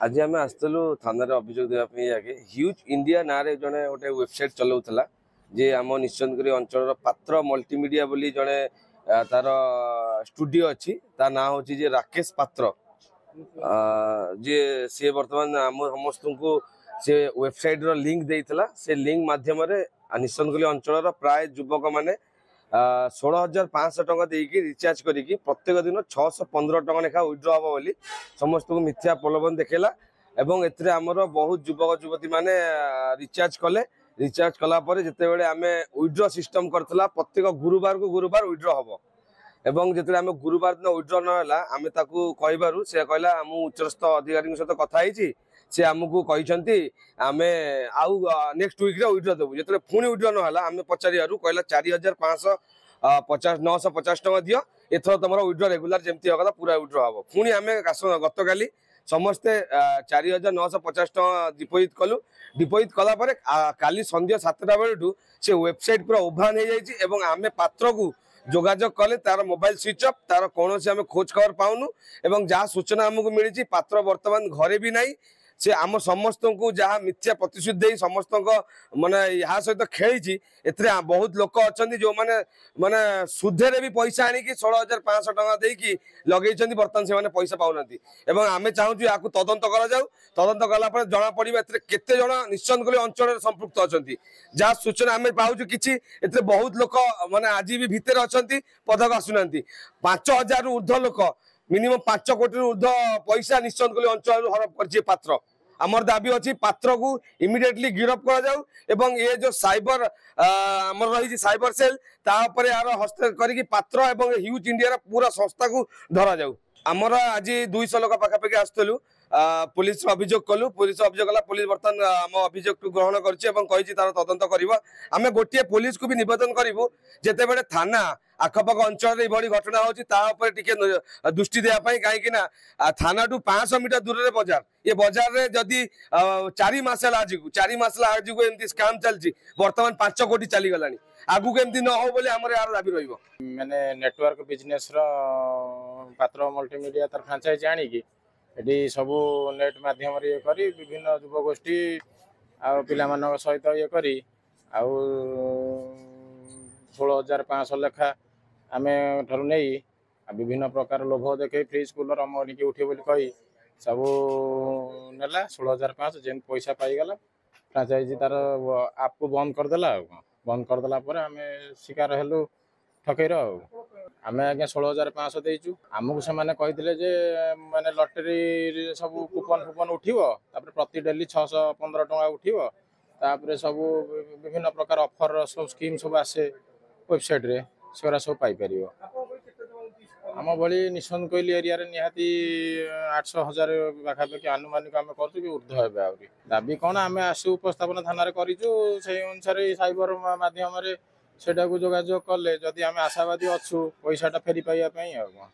आज आम आसलु थाना अभियोग देवाई आगे ह्यूज इंडिया ना जड़े गोटे वेबसाइट चलाऊला जे आम निश्चंदगिरी अंचल पात्र मल्टीमीडिया बोली जड़े तार स्टूडियो अच्छी ता ना हूँ जे राकेश पात्र जे सी बर्तमान आम समस्त को से वेबसाइट रो लिंक देइथला से लिंक माध्यम निश्चंदगिरी अंचल प्राय युवक माने 16,500 टका देकी रिचार्ज करी प्रत्येक दिन 615 टका लेखा विड्रॉ हम बोली समस्त को मिथ्या प्रलोभन देखेला एवं एथिरे हमर बहुत युवक युवती माने रिचार्ज कले रिचार्ज कला परे जते बेले आमे विड्रॉ सिस्टम करथला प्रत्येक गुरुवार को गुरुवार विड्रॉ हबो एवं जते आमे गुरुवार दिन विड्रॉ नहला आमे ताकू कहबारु से कहला हम उच्चस्थ अधिकारी सहित कथा होईची से आमको कहते आमे आउ नेक्स्ट वीक विड्रॉ देवु जो पुणी विड्रॉ ना आम पचारू कहला 4,550 950 टका दियो एथर तुम विड्रॉ रेगुलर जमती होगा पूरा विड्रॉ हम पुणी आम गत काली समस्ते 4,950 टका डिपोजिट कलु डिपोजिट कलापर काली संध्या 7टा बेलू से वेबसाइट पूरा ओभान हो जाए आम पात्र को जोगाजोग कले तार मोबाइल स्विच ऑफ तार कौन से आम खोज खबर पाऊनु एवं जहाँ सूचना आमको मिली पात्र बर्तमान घरे भी नहीं से आम समस्त को जहाँ मिथ्या प्रतिश्रुति समस्त माने यहाँ सहित खेली बहुत लोक अच्छा जो मैंने माने सुधे भी पैसा आनिकी 16,500 टका देकी लगे बर्तमान से पैसा पाऊना एवं आम चाहूँ या तदंत कर तदंत कलापर जना पड़ा केते जन निश्चंदगिरी अंचल संपृक्त अच्छा जहाँ सूचना आम पाचु कि बहुत लोक माने आज भी भितर अच्छा पदक आसुना 5,000 ऊर्ध्व लोक मिनिमम 5 कोटी ऊर्ध्व पैसा निश्चंदगिरी अंचल हड़प कर पात्र आमर दाबी अच्छी पात्र को इमिडिएटली गिरफ्त कर जाऊ एवं ये जो साइबर आमर रही साइबर सेल तापर यार हस्तक्षेप करके पात्र एवं ह्यूज इंडिया पूरा संस्था को धरा जाऊ आमर आज 200 लोक पाखापाखि आसलु पुलिस अभियोग कलु पुलिस अभियोग कला पुलिस बर्तमान आम अभियोग को ग्रहण करी तार तदंत आम गोटे पुलिस को भी निवेदन करूँ जिते बड़े थाना आखपाख अंचल ये घटना होपर टे दृष्टि देवाई कहीं थाना टू 500 मीटर दूर रे बजार ये बजार रे जदि 4 मास आज को 4 मास आज को एमती स्काम चलती बर्तमान 5 कोटी चली गलानी आगु केमती न हो बोले हमर यार दाबी रहिबो माने नेटवर्क बिजनेस रो पात्र मल्टीमीडिया तार फ्रांचाइज आनी की एटी सब नेट माध्यम रे करी विभिन्न युवगोष्ठी आ पिला मानक सहित ये करी आ 16,500 लेखा आमे ठरु नै विभिन्न प्रकार लोभ देखे फ्रिज कूलर अमरी के उठे बोली कही सब नेला 16,500 जेन पैसा पाई गला फ्रांचाइजी तार आप को बंद कर देला बंद कर देला पर आमे शिकार हेलु ठकेर आमे आज्ञा 16,500 देइचु आमको से माने कहिथिले जे माने लॉटरी सब कूपन फूपन उठिबो तापर प्रति डेली 615 टका उठिबो तापर सब विभिन्न प्रकार ऑफर सब स्कीम सब आसे वेबसाइट रे सेरा सब पाई परियो आम भली निश्चंदगिरी एरिया रे निहाती 800,000 पाखापाखि आनुमानिक आम करछु कि ऊर्ध्व हेबे आउरी दाबी कोन आमे आसु उपस्थापन थाना रे करिछु सेही अनुसार साइबर माध्यम रे सेटा को जोगाजोग कले जदि आमे आशावादी अछु पैसाटा फेरी पाइया पई आ